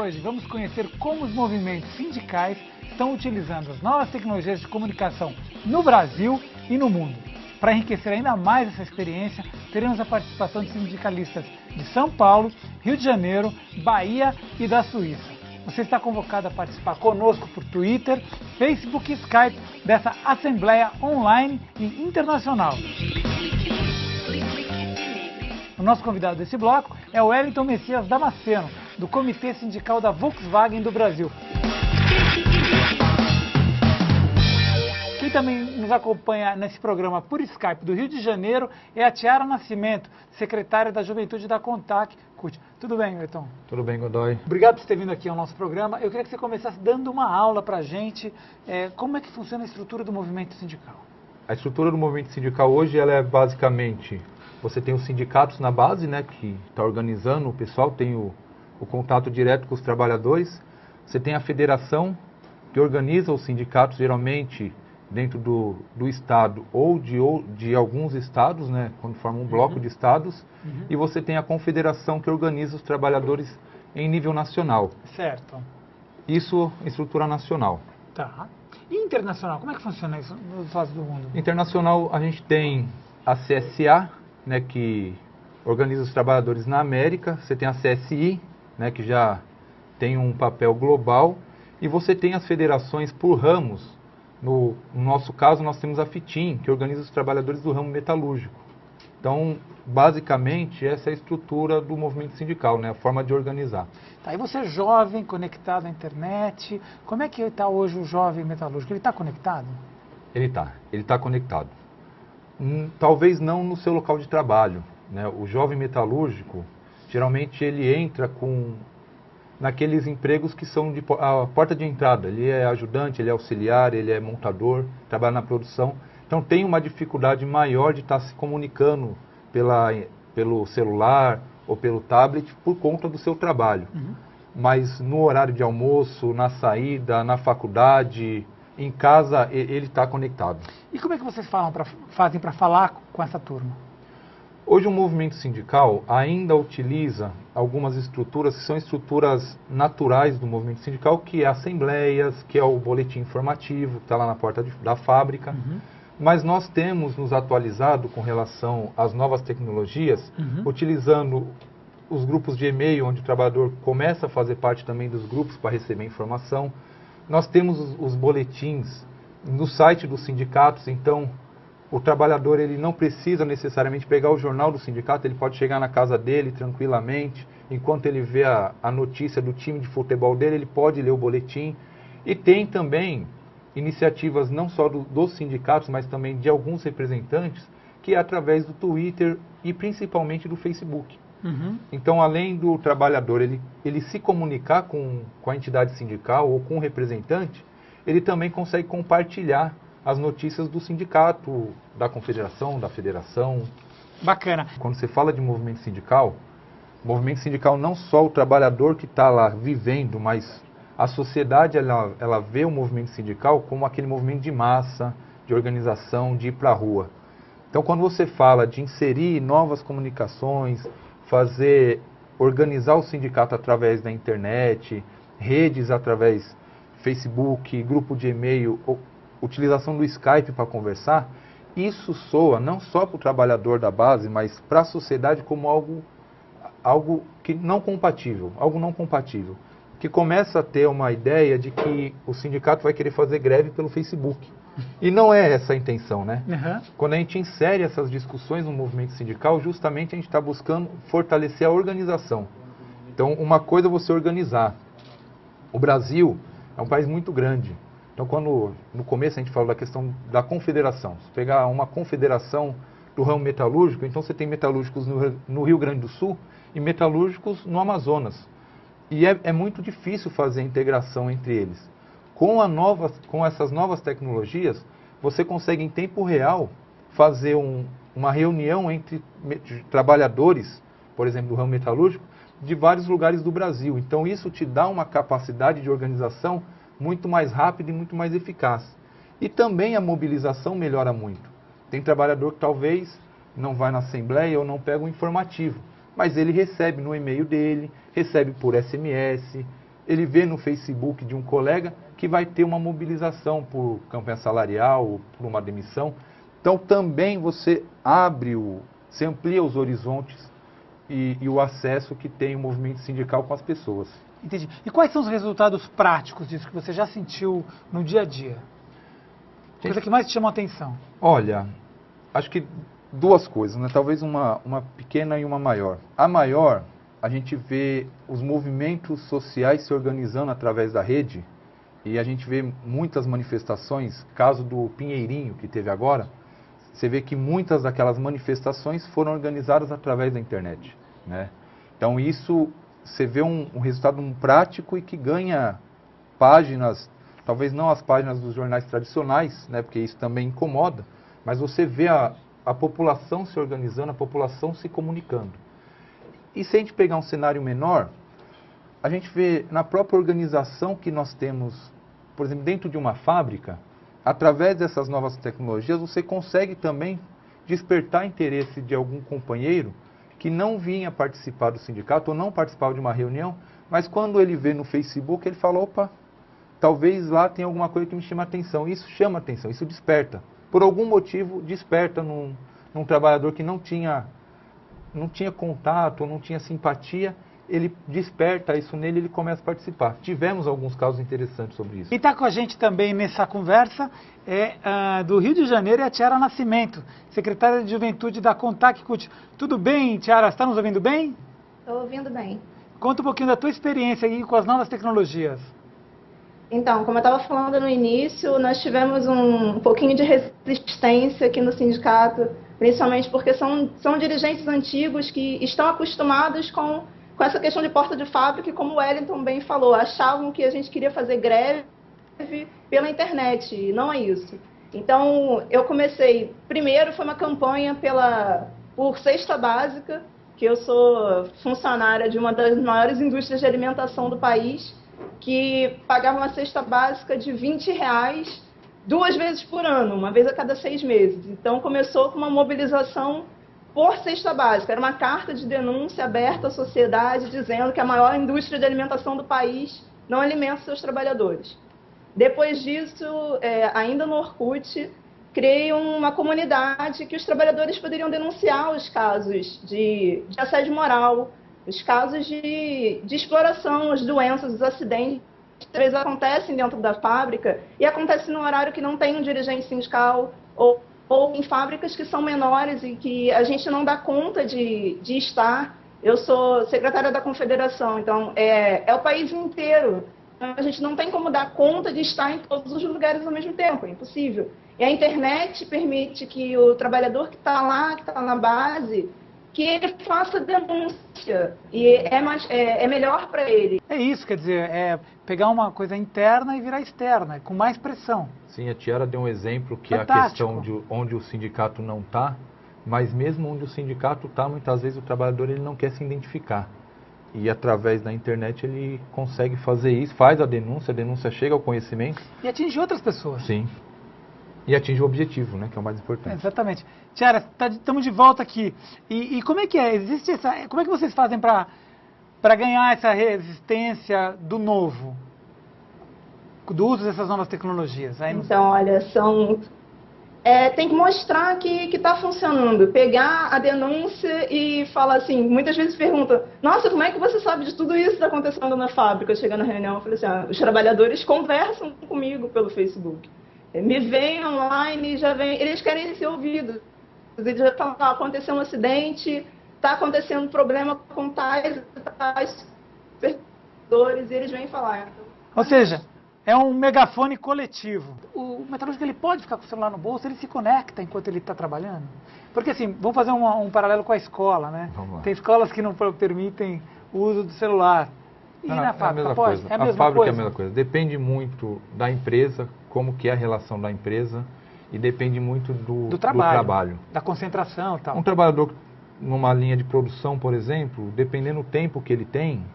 hoje vamos conhecer como os movimentos sindicais estão utilizando as novas tecnologias de comunicação no Brasil e no mundo. Para enriquecer ainda mais essa experiência, teremos a participação de sindicalistas de São Paulo, Rio de Janeiro, Bahia e da Suíça. Você está convocado a participar conosco por Twitter, Facebook e Skype dessa Assembleia online e internacional. O nosso convidado desse bloco é o Wellington Messias Damasceno, do Comitê Sindical da Volkswagen do Brasil. Quem também nos acompanha nesse programa por Skype do Rio de Janeiro é a Tiara Nascimento, secretária da Juventude da Contac. Tudo bem, Wellington? Tudo bem, Godoy. Obrigado por ter vindo aqui ao nosso programa. Eu queria que você começasse dando uma aula para a gente. Como é que funciona a estrutura do movimento sindical? A estrutura do movimento sindical hoje ela é basicamente... Você tem os sindicatos na base, né, que está organizando, o pessoal tem o contato direto com os trabalhadores. Você tem a federação, que organiza os sindicatos, geralmente dentro do estado ou de alguns estados, né, quando forma um bloco de estados. E você tem a confederação, que organiza os trabalhadores em nível nacional. Certo. Isso em estrutura nacional. Tá. E internacional, como é que funciona isso nos lados do mundo? Internacional, a gente tem a CSA, né, que organiza os trabalhadores na América. Você tem a CSI, né, que já tem um papel global, e você tem as federações por ramos. No nosso caso, nós temos a FITIM, que organiza os trabalhadores do ramo metalúrgico. Então, basicamente, essa é a estrutura do movimento sindical, né, a forma de organizar. Tá, e você é jovem, conectado à internet, como é que está hoje o jovem metalúrgico? Ele está conectado? Ele está conectado. Talvez não no seu local de trabalho, né? O jovem metalúrgico, geralmente ele entra naqueles empregos que são a porta de entrada. Ele é ajudante, ele é auxiliar, ele é montador, trabalha na produção. Então tem uma dificuldade maior de estar se comunicando pelo celular ou pelo tablet por conta do seu trabalho. Mas no horário de almoço, na saída, na faculdade... Em casa, ele está conectado. E como é que vocês fazem para falar com essa turma? Hoje o movimento sindical ainda utiliza algumas estruturas que são estruturas naturais do movimento sindical, que é assembleias, que é o boletim informativo, que está lá na porta da fábrica. Mas nós temos nos atualizado com relação às novas tecnologias, utilizando os grupos de e-mail, onde o trabalhador começa a fazer parte também dos grupos para receber informação. Nós temos os boletins no site dos sindicatos, então o trabalhador ele não precisa necessariamente pegar o jornal do sindicato, ele pode chegar na casa dele tranquilamente, enquanto ele vê a notícia do time de futebol dele, ele pode ler o boletim. E tem também iniciativas não só dos sindicatos, mas também de alguns representantes, que é através do Twitter e principalmente do Facebook. Então, além do trabalhador ele se comunicar com a entidade sindical ou com o representante, ele também consegue compartilhar as notícias do sindicato, da confederação, da federação. Bacana. Quando você fala de movimento sindical não só o trabalhador que está lá vivendo, mas a sociedade ela vê o movimento sindical como aquele movimento de massa, de organização, de ir para a rua. Então, quando você fala de inserir novas comunicações, organizar o sindicato através da internet, redes através Facebook, grupo de e-mail, utilização do Skype para conversar, isso soa não só para o trabalhador da base, mas para a sociedade como algo não compatível, que começa a ter uma ideia de que o sindicato vai querer fazer greve pelo Facebook. E não é essa a intenção, né? Quando a gente insere essas discussões no movimento sindical, justamente a gente está buscando fortalecer a organização. Então, uma coisa é você organizar. O Brasil é um país muito grande. Então, quando no começo a gente falou da questão da confederação, se pegar uma confederação do ramo metalúrgico, então você tem metalúrgicos no Rio Grande do Sul e metalúrgicos no Amazonas. E é muito difícil fazer a integração entre eles. Com essas novas tecnologias, você consegue em tempo real fazer uma reunião entre trabalhadores, por exemplo, do ramo metalúrgico, de vários lugares do Brasil. Então isso te dá uma capacidade de organização muito mais rápida e muito mais eficaz. E também a mobilização melhora muito. Tem trabalhador que talvez não vai na assembleia ou não pega o informativo, mas ele recebe no e-mail dele, recebe por SMS, ele vê no Facebook de um colega que vai ter uma mobilização por campanha salarial, ou por uma demissão. Então também você você amplia os horizontes e o acesso que tem o movimento sindical com as pessoas. Entendi. E quais são os resultados práticos disso que você já sentiu no dia a dia? Coisa que mais te chamou a atenção? Olha, acho que duas coisas, né? Talvez uma pequena e uma maior. A maior, a gente vê os movimentos sociais se organizando através da rede e a gente vê muitas manifestações, caso do Pinheirinho que teve agora, você vê que muitas daquelas manifestações foram organizadas através da internet, né? Então isso, você vê um resultado prático e que ganha páginas, talvez não as páginas dos jornais tradicionais, né? Porque isso também incomoda, mas você vê a população se organizando, a população se comunicando. E se a gente pegar um cenário menor, a gente vê na própria organização que nós temos, por exemplo, dentro de uma fábrica, através dessas novas tecnologias, você consegue também despertar interesse de algum companheiro que não vinha participar do sindicato ou não participava de uma reunião, mas quando ele vê no Facebook, ele fala, opa, talvez lá tenha alguma coisa que me chama atenção. Isso chama atenção, isso desperta. Por algum motivo, desperta num trabalhador que não tinha contato, ou não tinha simpatia, ele desperta isso nele e ele começa a participar. Tivemos alguns casos interessantes sobre isso. E está com a gente também nessa conversa do Rio de Janeiro é a Tiara Nascimento, secretária de Juventude da Contac CUT. Tudo bem, Tiara? Está nos ouvindo bem? Estou ouvindo bem. Conta um pouquinho da tua experiência aí com as novas tecnologias. Então, como eu estava falando no início, nós tivemos um pouquinho de resistência aqui no sindicato, principalmente porque são dirigentes antigos que estão acostumados com essa questão de porta de fábrica, e como o Wellington bem falou, achavam que a gente queria fazer greve pela internet, e não é isso. Então, eu comecei, primeiro foi uma campanha por cesta básica, que eu sou funcionária de uma das maiores indústrias de alimentação do país, que pagava uma cesta básica de R$20 2 vezes por ano, uma vez a cada 6 meses. Então, começou com uma mobilização por cesta básica. Era uma carta de denúncia aberta à sociedade, dizendo que a maior indústria de alimentação do país não alimenta seus trabalhadores. Depois disso, ainda no Orkut, criei uma comunidade que os trabalhadores poderiam denunciar os casos de assédio moral, os casos de exploração, as doenças, os acidentes, que às vezes acontecem dentro da fábrica e acontecem no horário que não tem um dirigente sindical ou em fábricas que são menores e que a gente não dá conta de estar. Eu sou secretária da Confederação, então é o país inteiro. A gente não tem como dar conta de estar em todos os lugares ao mesmo tempo, é impossível. E a internet permite que o trabalhador que está lá, que está na base, que ele faça denúncia, e é melhor para ele. É isso, quer dizer, pegar uma coisa interna e virar externa, com mais pressão. Sim, a Tiara deu um exemplo que Fantástico. É a questão de onde o sindicato não está, mas mesmo onde o sindicato está, muitas vezes o trabalhador ele não quer se identificar. E através da internet ele consegue fazer isso, faz a denúncia chega ao conhecimento. E atinge outras pessoas. Sim. E atinge o objetivo, né, que é o mais importante. Exatamente. Tiara, estamos de volta aqui. E como é que é? Como é que vocês fazem para ganhar essa resistência do novo? Do uso dessas novas tecnologias? Então, olha, tem que mostrar que está funcionando. Pegar a denúncia e falar assim, muitas vezes perguntam, nossa, como é que você sabe de tudo isso que está acontecendo na fábrica? Eu chego na reunião e falo assim, os trabalhadores conversam comigo pelo Facebook. Me veem online, eles querem ser ouvidos. Eles já falam, aconteceu um acidente, está acontecendo um problema com tais servidores, e eles vêm falar. Ou seja, é um megafone coletivo. O metalúrgico ele pode ficar com o celular no bolso, ele se conecta enquanto ele está trabalhando. Porque assim, vamos fazer um paralelo com a escola, né? Tem escolas que não permitem o uso do celular. E na fábrica pode? É a mesma coisa? É a mesma coisa. Depende muito da empresa, como que é a relação da empresa, e depende muito do trabalho. Da concentração e tal. Um trabalhador numa linha de produção, por exemplo, dependendo do tempo que ele tem,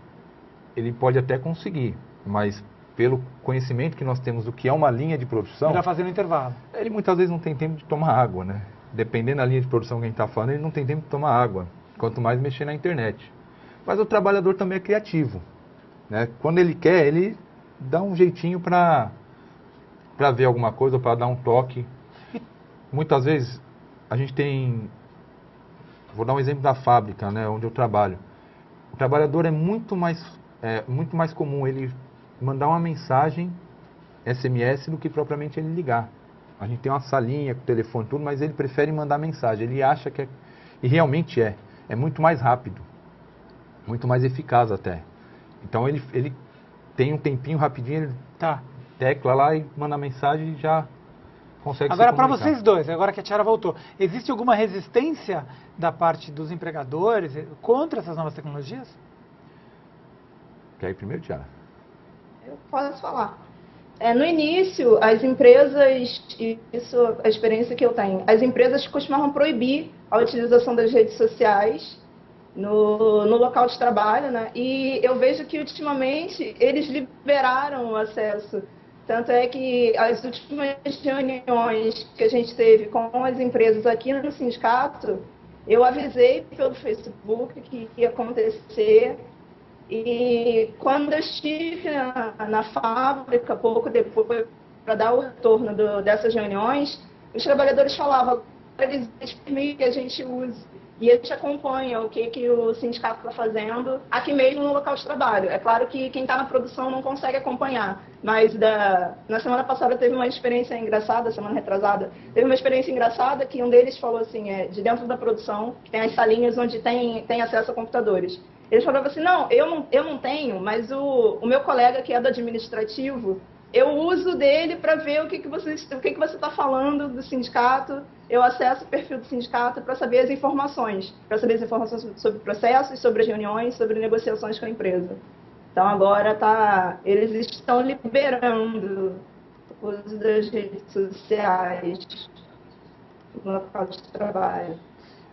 ele pode até conseguir, mas pelo conhecimento que nós temos do que é uma linha de produção... Ele vai fazendo intervalo. Ele muitas vezes não tem tempo de tomar água, né? Dependendo da linha de produção que a gente está falando, ele não tem tempo de tomar água, quanto mais mexer na internet. Mas o trabalhador também é criativo. né? Quando ele quer, ele dá um jeitinho para ver alguma coisa, para dar um toque. Muitas vezes a gente tem, vou dar um exemplo da fábrica, né, onde eu trabalho. O trabalhador é muito mais comum ele mandar uma mensagem SMS do que propriamente ele ligar. A gente tem uma salinha com telefone e tudo, mas ele prefere mandar mensagem. Ele acha que e realmente é muito mais rápido, muito mais eficaz até. Então ele tem um tempinho rapidinho, ele tecla lá e manda mensagem e já consegue Agora, se para comunicar. vocês dois, agora que a Tiara voltou, existe alguma resistência da parte dos empregadores contra essas novas tecnologias? Quer ir primeiro, Tiara? Eu posso falar. No início, as empresas, isso é a experiência que eu tenho, as empresas costumavam proibir a utilização das redes sociais no local de trabalho, né? E eu vejo que ultimamente eles liberaram o acesso. Tanto é que as últimas reuniões que a gente teve com as empresas aqui no sindicato, eu avisei pelo Facebook que ia acontecer. E quando eu estive na fábrica, pouco depois, para dar o retorno dessas reuniões, os trabalhadores falavam, eles permitem que a gente use. E a gente acompanha o que o sindicato está fazendo aqui mesmo no local de trabalho. É claro que quem está na produção não consegue acompanhar, mas na semana passada teve uma experiência engraçada, semana retrasada, teve uma experiência engraçada que um deles falou assim, de dentro da produção, que tem as salinhas onde tem acesso a computadores. Eles falavam assim, não, eu não tenho, mas o meu colega que é do administrativo, eu uso dele para ver o que você está falando do sindicato, eu acesso o perfil do sindicato para saber as informações sobre processos, sobre as reuniões, sobre negociações com a empresa. Então agora eles estão liberando o uso das redes sociais no local de trabalho.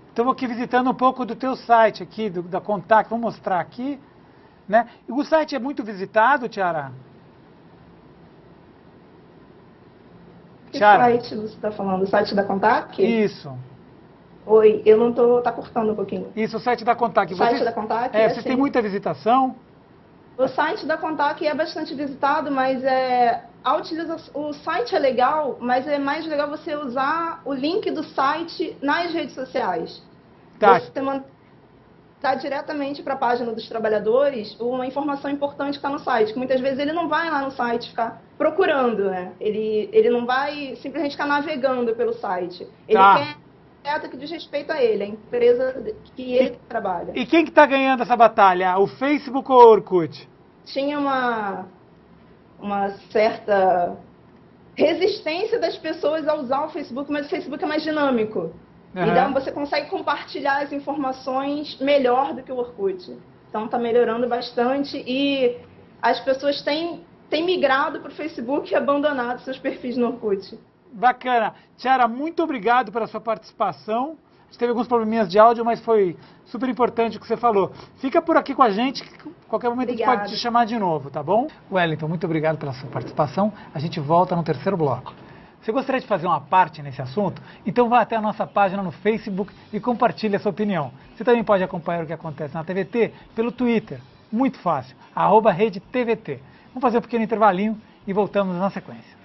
Estamos aqui visitando um pouco do teu site aqui, da Contact, vou mostrar aqui, né? E o site é muito visitado, Tiara? Que site você está falando? O site da Contact? Isso. Oi, eu não estou... Está cortando um pouquinho. Isso, o site da Contact. O site da Contact? Vocês têm muita visitação? O site da Contact é bastante visitado, mas o site é legal, mas é mais legal você usar o link do site nas redes sociais. Tá. Você mandar diretamente para a página dos trabalhadores uma informação importante que está no site, que muitas vezes ele não vai lá no site ficar procurando, né? Ele não vai simplesmente ficar navegando pelo site. Ele quer que diz respeito a ele, a empresa que ele trabalha. E quem que está ganhando essa batalha? O Facebook ou o Orkut? Tinha uma certa resistência das pessoas a usar o Facebook, mas o Facebook é mais dinâmico. Então você consegue compartilhar as informações melhor do que o Orkut. Então está melhorando bastante e as pessoas têm migrado para o Facebook e abandonado seus perfis no Orkut. Bacana. Tiara, muito obrigado pela sua participação. A gente teve alguns probleminhas de áudio, mas foi super importante o que você falou. Fica por aqui com a gente, que qualquer momento Obrigada. a gente pode te chamar de novo, tá bom? Wellington, muito obrigado pela sua participação. A gente volta no terceiro bloco. Você gostaria de fazer uma parte nesse assunto? Então vá até a nossa página no Facebook e compartilhe a sua opinião. Você também pode acompanhar o que acontece na TVT pelo Twitter. Muito fácil, @RedeTVT. Vamos fazer um pequeno intervalinho e voltamos na sequência.